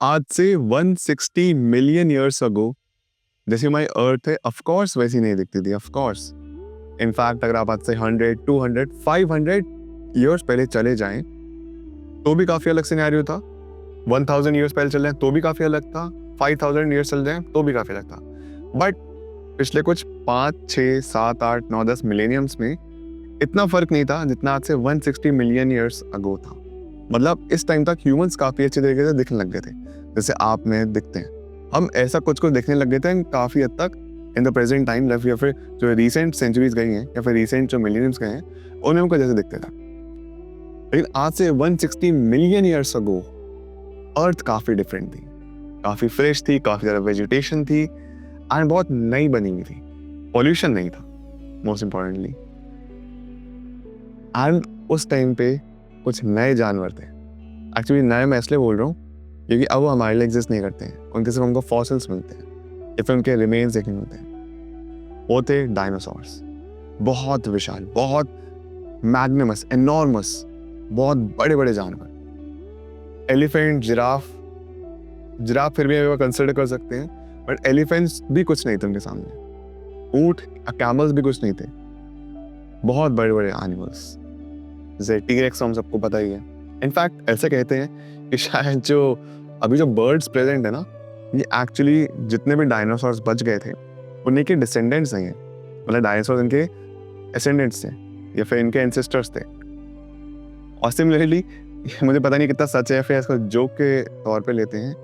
आज से 160 million years ago जैसे हमारी अर्थ है ऑफ कोर्स वैसी नहीं दिखती थी ऑफ कोर्स। इनफैक्ट अगर आप आज से 100, 200, 500 ईयर्स पहले चले जाएं तो भी काफी अलग सिनेरियो था। 1000 ईयर्स पहले चले जाएं तो भी काफी अलग था। 5000 ईयर्स चल जाएं तो भी काफी अलग था। बट पिछले कुछ 5, 6, 7, 8, 9, 10 मिलेनियम्स में इतना फर्क नहीं था जितना आज से 160 मिलियन ईयर्स अगो था। मतलब इस टाइम तक ह्यूमंस काफी अच्छे तरीके से दिखने लग गए थे, जैसे आप में दिखते हैं। हम ऐसा कुछ देखने लग गए थे काफी हद तक इन द प्रेजेंट टाइम या फिर जो रिसेंट सेंचुरीज गई हैं या फिर रिसेंट जो मिलियनियम्स गए हैं उनमें हमको जैसे दिखते था। लेकिन आज से 160 मिलियन ईयर्स अगो अर्थ काफी डिफरेंट थी, काफी फ्रेश थी, काफी ज्यादा वेजिटेशन थी एंड बहुत नई बनी हुई थी। पॉल्यूशन नहीं था मोस्ट इंपॉर्टेंटली। एंड उस टाइम पे कुछ नए जानवर थे। एक्चुअली नए मैं इसलिए बोल रहा हूँ क्योंकि अब वो हमारे लिए एग्जिस्ट नहीं करते हैं, उनके सिर्फ हमको फॉसिल्स मिलते हैं या फिर उनके रिमेन्स देखने मिलते हैं। वो थे डायनासोर्स। बहुत विशाल, बहुत मैग्निमस, एनॉर्मस, बहुत बड़े बड़े जानवर। एलिफेंट, जिराफ फिर भी कंसिडर कर सकते हैं, बट एलिफेंट्स भी कुछ नहीं थे उनके सामने। ऊंट, कैमल्स भी कुछ नहीं थे। बहुत बड़े बड़े एनिमल्स जैसे टी-रेक्स हम सबको पता ही है। इनफैक्ट ऐसे कहते हैं कि शायद जो अभी जो बर्ड्स प्रेजेंट है ना, ये एक्चुअली जितने भी डायनासोर्स बच गए थे उन्हीं के डिसेंडेंट्स नहीं है। मतलब डायनासोर्स इनके एसेंडेंट्स थे या फिर इनके एंसेस्टर्स थे। और सिमिलरली मुझे पता नहीं कितना सच है, फिर इसको जोक के तौर पे लेते हैं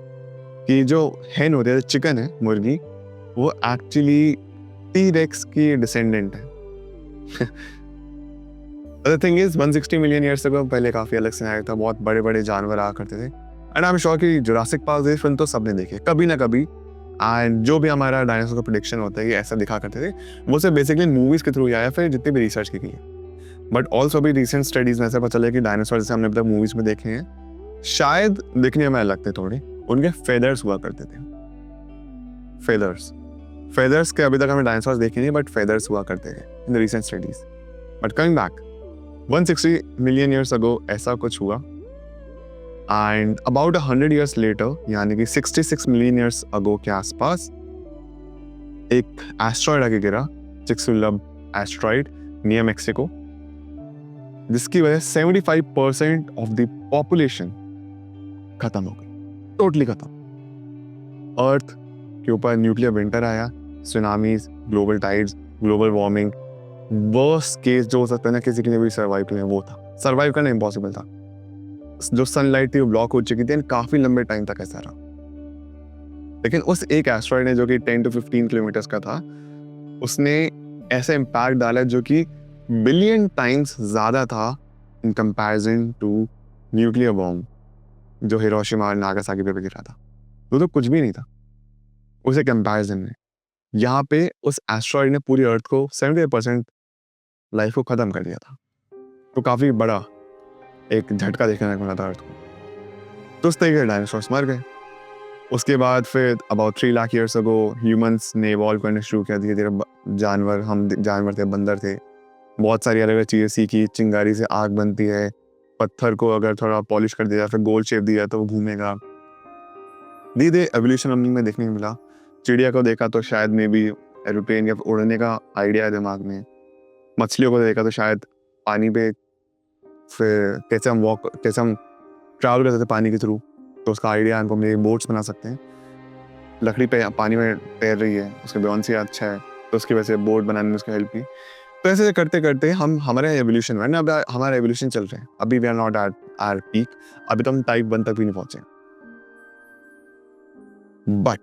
कि जो हेन होती है, चिकन है, मुर्गी, वो एक्चुअली टी-रेक्स की डिसेंडेंट है। The thing is 160 million years ago पहले काफी अलग सिनेरियो था। बहुत बड़े बड़े जानवर आया करते थे। एंड आई एम श्योर कि जुरासिक पार्क जैसी फिल्म तो सबने देखी कभी ना कभी। एंड जो भी हमारा डायनासोर का प्रेडिक्शन होता है, ये ऐसा दिखा करते थे, वो सिर्फ बेसिकली मूवीज के थ्रू आया, फिर जितनी भी रिसर्च की गई है। बट ऑल्सो भी रिसेंट स्टडीज में ऐसा पता चला कि डायनासोर जैसे हमने अब तक मूवीज में देखे हैं, शायद दिखने में अलग थे थोड़े। उनके फेदर्स हुआ करते थे। फेदर्स के अभी तक हमें डायनासोर देखे नहीं, बट फेदर्स हुआ करते थे in the recent studies. But coming back, 160 million years ago ऐसा कुछ हुआ। एंड अबाउट 100 ईयर्स लेटर, यानी कि 66 मिलियन ईयर्स अगो के आसपास, एक एस्ट्रॉइड आके गिरा, चिक्सुलब एस्ट्रॉइड नियर मेक्सिको, जिसकी वजह 75% ऑफ द पॉपुलेशन खत्म हो गई, टोटली खत्म। अर्थ के ऊपर न्यूक्लियर विंटर आया, tsunamis, global tides, global warming. Worst case जो हो सकता है ना किसी के लिए भी सर्वाइव करना, वो था। सर्वाइव करना इम्पॉसिबल था। जो सनलाइट थी वो ब्लॉक हो चुकी थी, काफी लंबे टाइम तक ऐसा रहा। लेकिन उस एक एस्ट्रॉइड ने, जो कि 10 to 15 किलोमीटर्स का था, उसने ऐसा इम्पैक्ट डाला जो कि बिलियन टाइम्स ज्यादा था in comparison to nuclear bomb जो हिरोशिमा और नागासाकी पे गिरा था। तो कुछ भी नहीं था उसे कंपैरिजन में। यहाँ पे उस एस्ट्रॉइड ने पूरी अर्थ को 70% लाइफ को खत्म कर दिया था। तो काफी बड़ा एक झटका देखने को मिला था अर्थ को। तो उस तरीके से डायनासोर्स मर गए। उसके बाद फिर about 3 lakh years ago humans ने इवॉल्व करने शुरू किया। धीरे धीरे जानवर, हम जानवर थे, बंदर थे, बहुत सारी अलग अलग चीजें सीखी। चिंगारी से आग बनती है, पत्थर को अगर थोड़ा पॉलिश कर दिया, फिर गोल शेप दिया तो वो घूमेगा। धीरे धीरे एवोल्यूशन में देखने को मिला। चिड़िया को देखा तो शायद मे बी एरोप्लेन या उड़ने का आइडिया है दिमाग में। मछलियों को देखा तो शायद पानी पे, फिर कैसे हम ट्रैवल करते थे पानी के थ्रू, तो उसका आइडिया हमको मेरे बोट्स बना सकते हैं। लकड़ी पे पानी में तैर रही है, उसके बुयांसी अच्छा है, तो उसकी वजह से बोट बनाने में उसका हेल्प की। तो ऐसे करते करते हमारे एवोल्यूशन में ना, अब हमारा एवोल्यूशन चल रहे हैं। अभी we are not at our peak, अभी तो हम टाइप 1 तक भी नहीं पहुंचे। बट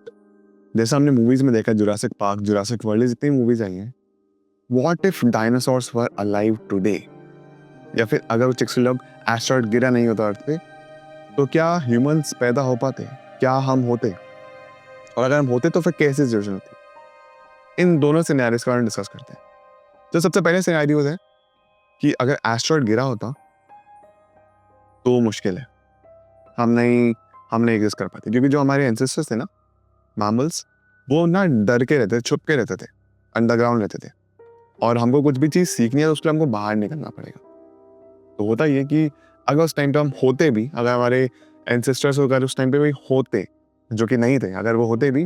जैसा हमने मूवीज में देखा, जुरासिक पार्क, जुरासिक वर्ल्ड, जितनी मूवीज आई हैं, what if dinosaurs were alive today? या फिर अगर वो चिक्सुलब एस्ट्रॉइड गिरा नहीं होता अर्थ पे, तो क्या ह्यूमंस पैदा हो पाते? क्या हम होते? और अगर हम होते तो फिर कैसी सिचुएशन होती? इन दोनों सिनेरियोस के बारे में डिस्कस करते हैं। तो सबसे पहले सिनेरियो है कि अगर एस्ट्रॉइड गिरा होता तो मुश्किल है, हम नहीं एग्जिस्ट कर पाते, क्योंकि जो हमारे एंसेस्टर्स थे ना, मैमल्स, वो ना डर के रहते थे, छुप के रहते थे, अंडरग्राउंड रहते थे। और हमको कुछ भी चीज सीखनी है तो उसके लिए हमको बाहर निकलना पड़ेगा। तो होता ये कि अगर उस टाइम पे हम होते भी, अगर हमारे एंसेस्टर्स अगर उस टाइम पे भी होते, जो कि नहीं थे, अगर वो होते भी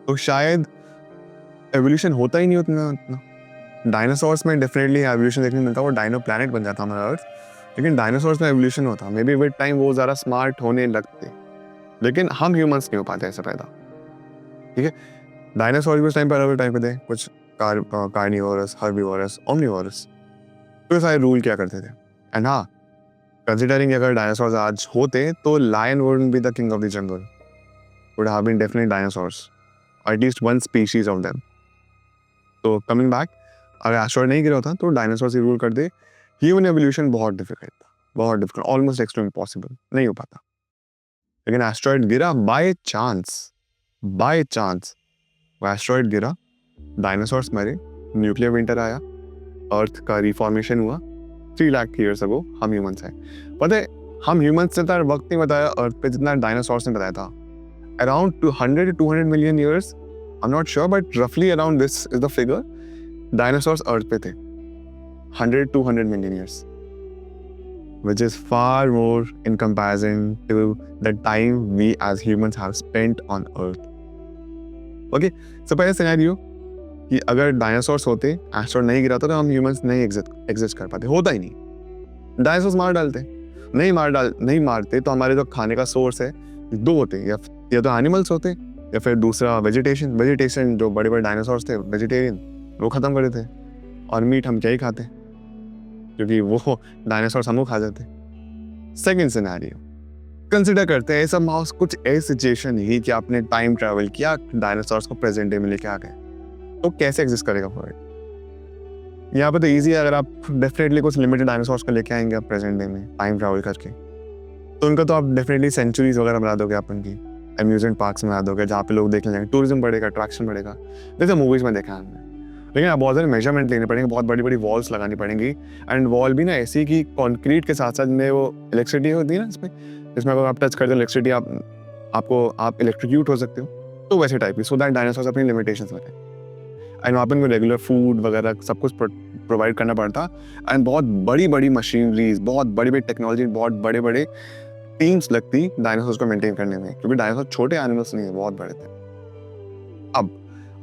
तो शायद एवोल्यूशन होता ही नहीं उतना। डायनासोर्स में डेफिनेटली एवोल्यूशन देखने को मिलता, वो डायनो प्लैनेट बन जाता हमारा अर्थ, लेकिन डायनासोर्स में एवोल्यूशन होता। मे बी विद टाइम वो ज़्यादा स्मार्ट होने लगते, लेकिन हम ह्यूमंस नहीं हो पाते ऐसे पैदा। ठीक है, डायनासोर भी उस टाइम पर अलग टाइम पे थे, कुछ कार्निवोरस, हर्बीवोरस, ओमनीवोरस, तो सारे रूल क्या करते थे। एंड हाँ, कंसिडरिंग अगर डायनासोर्स आज होते तो lion wouldn't be the king of the jungle, would have been definitely dinosaurs, at least one species of them. तो कमिंग बैक, अगर एस्ट्रॉइड नहीं गिरा होता तो डायनासोर से रूल करते। ह्यूमन एवोल्यूशन बहुत डिफिकल्ट था, बहुत डिफिकल्ट, ऑलमोस्ट एक्सट्रीम इम्पॉसिबल, नहीं हो पाता। लेकिन एस्ट्रॉइड गिरा बाय चांस, वो एस्ट्रॉइड गिरा, डायनासोर्स मरे, न्यूक्लियर विंटर आया, अर्थ का रिफॉर्मेशन हुआ 3 लाख ईयर्स अगो, हम ह्यूमंस हैं। पता है, हम ह्यूमंस ने तो वक्त नहीं बताया अर्थ पे जितना डायनासोर्स ने बताया था। Around 200 to 200 million years, I am not sure, but रफली around this is the figure, dinosaurs earth पे थे 100 to 200 million years, which is far more in comparison to the time we as humans have spent on Earth. Okay, so पहले scenario कि अगर dinosaurs होते, asteroid नहीं गिरा तो हम ह्यूमंस नहीं एग्जिस्ट कर पाते, होता ही नहीं। डायनासोर्स मार डालते, नहीं मारते तो हमारे जो खाने का सोर्स है 2 होते, या तो एनिमल्स होते या फिर दूसरा वेजिटेशन। जो बड़े बड़े डायनासोर्स थे वेजिटेरियन, वो खत्म कर देते, और मीट हम क्या ही खाते, क्योंकि वो डायनासोर हमको खा जाते। सेकंड सिनेरियो कंसिडर करते हैं सब माउस कुछ ऐसी सिचुएशन ही कि आपने टाइम ट्रैवल किया, डायनासोर्स को प्रेजेंट डे में लेके आ गए, तो कैसे एग्जिस्ट करेगा वर्ल्ड। यहाँ पे तो ईजी है, अगर आप डेफिनेटली कुछ लिमिटेड डायनासोर्स को लेके आएंगे आप प्रेजेंट डे में टाइम ट्रैवल करके, तो उनका तो आप डेफिनेटली सेंचुरीज वगैरह बना दोगे, आप उनकी अम्यूजमेंट पार्क्स में बना दोगे, जहाँ पे लोग देखने जाएंगे, टूरिज्म बढ़ेगा, अट्रैक्शन बढ़ेगा, जैसे मूवीज में देखा है हमने। लेकिन आप बहुत सारे मेजरमेंट लेने पड़ेंगे, बहुत बड़ी बड़ी वॉल्स लगानी पड़ेंगी, एंड वॉल भी ना ऐसी कि कंक्रीट के साथ साथ में वो इलेक्ट्रिसिटी होती है ना इसमें अगर आप टच करते हो इलेक्ट्रिसिटी, आप इलेक्ट्रिक्यूट हो सकते हो, तो वैसे टाइप की, सो दैट डायनासोर्स अपनी लिमिटेशंस में थे। एंड वहाँ पर उनको रेगुलर फूड वगैरह सब कुछ प्रोवाइड करना पड़ता, एंड बहुत बड़ी बड़ी मशीनरीज, बहुत बड़ी बड़ी टेक्नोलॉजी, बहुत बड़े बड़े टीम्स लगती डायनासोर्स को मेंटेन करने में, क्योंकि डायनासोर छोटे एनिमल्स नहीं है, बहुत बड़े थे। अब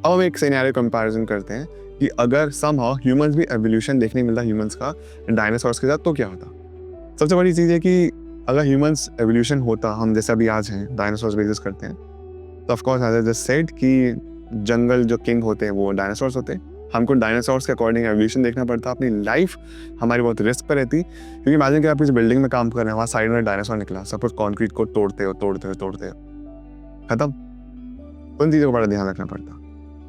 हम एक सिनेरियो कंपैरिजन करते हैं कि अगर समहाउ ह्यूमंस भी एवोल्यूशन देखने मिलता ह्यूमंस का डायनासोर्स के साथ, तो क्या होता। सबसे बड़ी चीज़ है कि अगर ह्यूमंस एवोल्यूशन होता, हम जैसे अभी आज हैं, डायनासोर्स भी एग्जिस्ट करते हैं, तो of course as I just said कि जंगल जो किंग होते हैं वो डायनासोर्स होते। हमको डायनासोर्स के अकॉर्डिंग एवोल्यूशन देखना पड़ता, अपनी लाइफ हमारी बहुत रिस्क पर रहती, क्योंकि इमेजिन कि आप इस बिल्डिंग में काम कर रहे हैं, वहाँ साइड में डायनासोर निकला, सपोज कॉन्क्रीट को तोड़ते हो खत्म, उन चीज़ों का बड़ा ध्यान रखना पड़ता।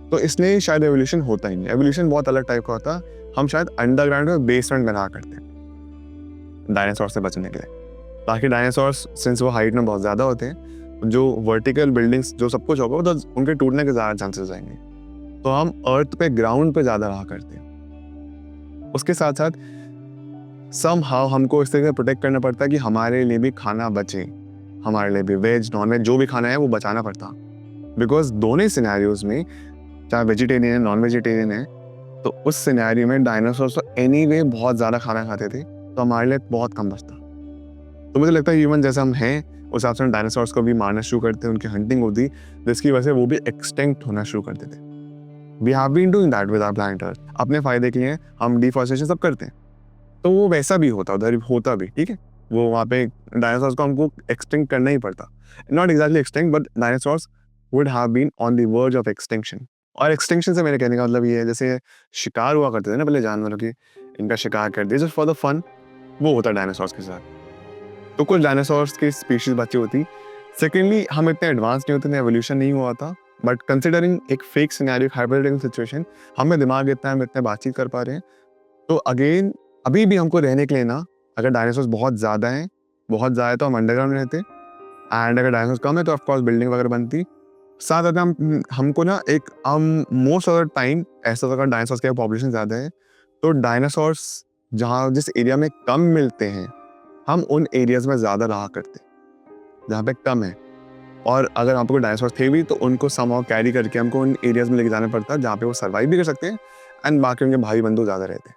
तो इसलिए शायद एवोल्यूशन होता ही नहीं। एवोल्यूशन बहुत अलग टाइप का होता, हम शायद अंडरग्राउंड में बेसमेंट बना करते हैं डायनासोर से बचने के लिए, ताकि डायनासोर्स सिंस वो हाइट में बहुत ज़्यादा होते हैं, जो वर्टिकल बिल्डिंग्स जो सब कुछ होगा, तो उनके टूटने के ज़्यादा चांसेस आएंगे, तो हम अर्थ पे ग्राउंड पे ज़्यादा रहा करते हैं। उसके साथ साथ समहाउ हमको इस तरह से प्रोटेक्ट करना पड़ता है कि हमारे लिए भी खाना बचे, हमारे लिए भी वेज नॉन वेज जो भी खाना है वो बचाना पड़ता, बिकॉज दोनों सिनेरियोज में चाहे वेजिटेरियन है नॉन वेजिटेरियन है, तो उस सिनेरियो में डायनासोर्स तो एनीवे बहुत ज़्यादा खाना खाते थे, तो हमारे लिए बहुत कम बचता। तो मुझे लगता है ह्यूमन जैसे हम हैं उस हिसाब से डायनासोर्स को भी मारना शुरू करते, उनकी हंटिंग होती, जिसकी वजह से वो भी एक्सटिंक्ट होना शुरू कर देते। We have been doing that with our planet earth, अपने फायदे के लिए हम डिफॉरेस्टेशन सब करते हैं, तो वो वैसा भी होता, उधर होता भी, ठीक है, वो वहाँ पे डायनासोर्स को हमको एक्सटिंक्ट करना ही पड़ता, not exactly extinct, but dinosaurs would have been on the verge of extinction. और एक्सटिंक्शन से मेरे कहने का मतलब ये है, जैसे शिकार हुआ करते थे ना पहले जानवरों की, इनका शिकार कर दिया जस्ट फॉर द फन, वो होता डायनासोर्स के साथ। तो कुछ डायनासोर्स की स्पीशीज बची होती। सेकेंडली, हम इतने एडवांस नहीं होते, एवोल्यूशन नहीं हुआ था, बट कंसिडरिंग एक फेक सिनेरियो, हाइपोथेटिकल सिचुएशन, हमें दिमाग इतना है, हम इतने बातचीत कर पा रहे हैं, तो अगेन अभी भी हमको रहने के लिए ना, अगर डायनासोर्स बहुत ज़्यादा हैं, बहुत ज़्यादा तो हम अंडरग्राउंड रहते, एंड अगर डायनासोर्स कम है तो ऑफकोर्स बिल्डिंग वगैरह बनती। साथ साथ हमको ना एक मोस्ट ऑफ द टाइम ऐसा अगर डायनासोर्स की पॉपुलेशन ज़्यादा है, तो डायनासोर्स जहाँ जिस एरिया में कम मिलते हैं, हम उन एरियाज में ज़्यादा रहा करते जहाँ पे कम है, और अगर वहाँ पर डायनासोर्स थे भी तो उनको समहाउ कैरी करके हमको उन एरियाज में लेके जाना पड़ता जहाँ पे वो सर्वाइव भी कर सकते हैं, एंड बाकी उनके भाई बंधु ज़्यादा रहते हैं,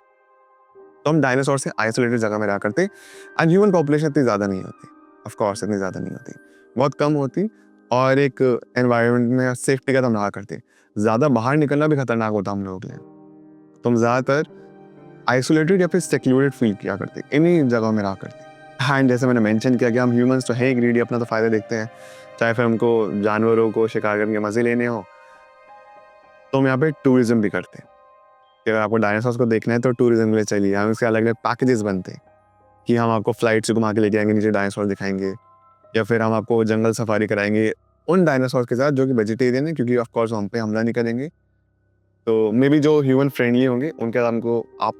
तो हम डायनासोर से आइसोलेटेड जगह में रहा करते, एंड ह्यूमन पॉपुलेशन इतनी ज़्यादा नहीं होती। ऑफ कोर्स इतनी ज़्यादा नहीं होती, बहुत कम होती, और एक एनवायरनमेंट में सेफ्टी का हम रहा करते। ज़्यादा बाहर निकलना भी खतरनाक होता हम लोगों के लिए, तो हम ज़्यादातर आइसोलेटेड या फिर सेक्लूडेड फील किया करते, इन्हीं जगहों में रहा करते। एंड जैसे मैंने मेंशन किया कि हम ह्यूमंस तो हैं ग्रीडी, अपना तो फ़ायदा देखते हैं, चाहे फिर हमको जानवरों को शिकार करके मज़े लेने हो, तो हम यहाँ पे टूरिज्म भी करते हैं। कि अगर आपको डायनासोर्स को देखना है तो टूरिज्म के लिए चलिए, हम इसके अलग अलग पैकेजेस बनते हैं कि हम आपको फ्लाइट से घुमा के लेके आएंगे, नीचे डायनासोर दिखाएंगे, या फिर हम आपको जंगल सफारी कराएंगे उन डायनासोर के साथ जो कि वेजिटेरियन है, क्योंकि ऑफ कोर्स हम पे हमला नहीं करेंगे, तो मे बी जो ह्यूमन फ्रेंडली होंगे उनके साथ हमको आप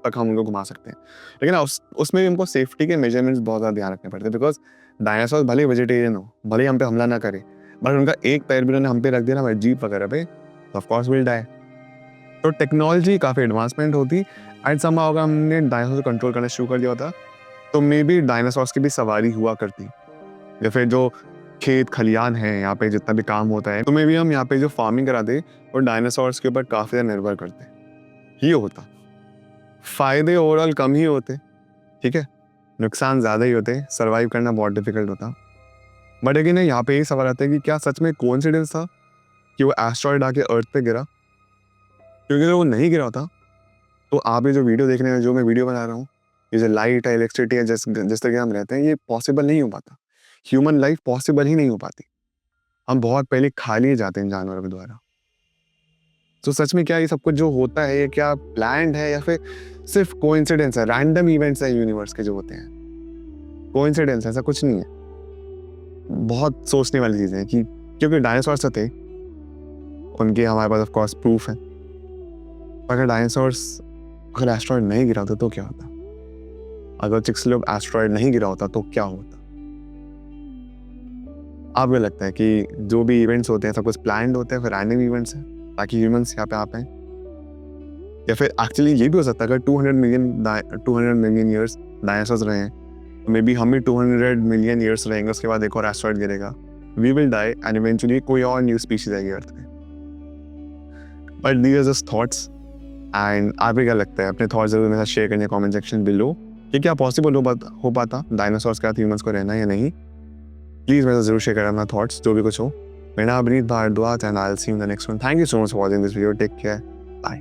तक हम उनको घुमा सकते हैं। लेकिन उसमें भी हमको सेफ्टी के मेजरमेंट्स बहुत ज़्यादा ध्यान रखने पड़ते हैं, बिकॉज डायनासोर भले वेजिटेरियन हो, भले हम पे हमला ना करे, बट उनका एक पैर भी उन्होंने हम पे रख दिया ना हमारे जीप वगैरह पे, तो ऑफ कोर्स विल डाई। तो टेक्नोलॉजी काफ़ी एडवांसमेंट होती, एंड समहाउ अगर हमने डायनासोर को कंट्रोल करना शुरू कर दिया होता, तो मे बी डायनासोर्स की भी सवारी हुआ करती, या फिर जो खेत खलियान है यहाँ पे जितना भी काम होता है, तो मे बी हम यहाँ पे जो फार्मिंग कराते वो डायनासोर्स के ऊपर काफ़ी ज़्यादा निर्भर करते, ये होता। फ़ायदे ओवरऑल कम ही होते, ठीक है, नुकसान ज़्यादा ही होते, सर्वाइव करना बहुत डिफिकल्ट होता। बट लेकिन यहाँ पे ये सवाल आता है कि क्या सच में कोइंसिडेंस था कि वो एस्ट्रॉयड आके अर्थ पे गिरा? क्योंकि अगर वो नहीं गिरा होता, तो आप ये जो वीडियो देख रहे हैं, जो मैं वीडियो बना रहा हूँ, ये जो लाइट है, इलेक्ट्रिसिटी है, जिस तरह हम रहते हैं, ये पॉसिबल नहीं हो पाता, ह्यूमन लाइफ पॉसिबल ही नहीं हो पाती। हम बहुत पहले खा लिए जाते हैं जानवरों के द्वारा। तो सच में क्या ये सब कुछ जो होता है, ये क्या प्लान्ड है या फिर सिर्फ कोइंसिडेंस है, रैंडम इवेंट्स है यूनिवर्स के जो होते हैं? कोइंसिडेंस, ऐसा कुछ नहीं है। बहुत सोचने वाली चीज़ें हैं कि क्योंकि डायनासोर्स थे, उनके हमारे पास ऑफ कोर्स प्रूफ है। अगर डायनासोर्स, अगर एस्ट्रॉयड नहीं गिरा होता तो क्या होता? अगर चिक्सलोप एस्ट्रॉयड नहीं गिरा होता तो क्या होता? आपको लगता है कि जो भी इवेंट्स होते हैं सब कुछ प्लान्ड होते हैं, फिर रैंडम इवेंट्स हैं ताकि ह्यूमंस यहाँ पे आ पाएं? या फिर एक्चुअली ये भी हो सकता है अगर 200 मिलियन ईयर्स डायनासोर्स रहे हैं, तो मे बी हम भी 200 मिलियन ईयर्स रहेंगे, उसके बाद एक और एस्ट्रॉयड गिरेगा, we will die, and eventually कोई और न्यू स्पीशीज आएगी अर्थ पे। But these are just thoughts, and आपको क्या लगता है? अपने थॉट्स जरूर मेरे साथ शेयर करने कमेंट सेक्शन बिलो कि क्या पॉसिबल हो पाता डायनासोर्स के साथ ह्यूमंस को रहना या नहीं। प्लीज़ मेरे साथ जरूर शेयर करें अपना थॉट्स, जो भी कुछ हो। मेरा नाम Abhineet Bhardwaj, and I will see you in the next one. Thank you so much for watching this video. Take care, bye.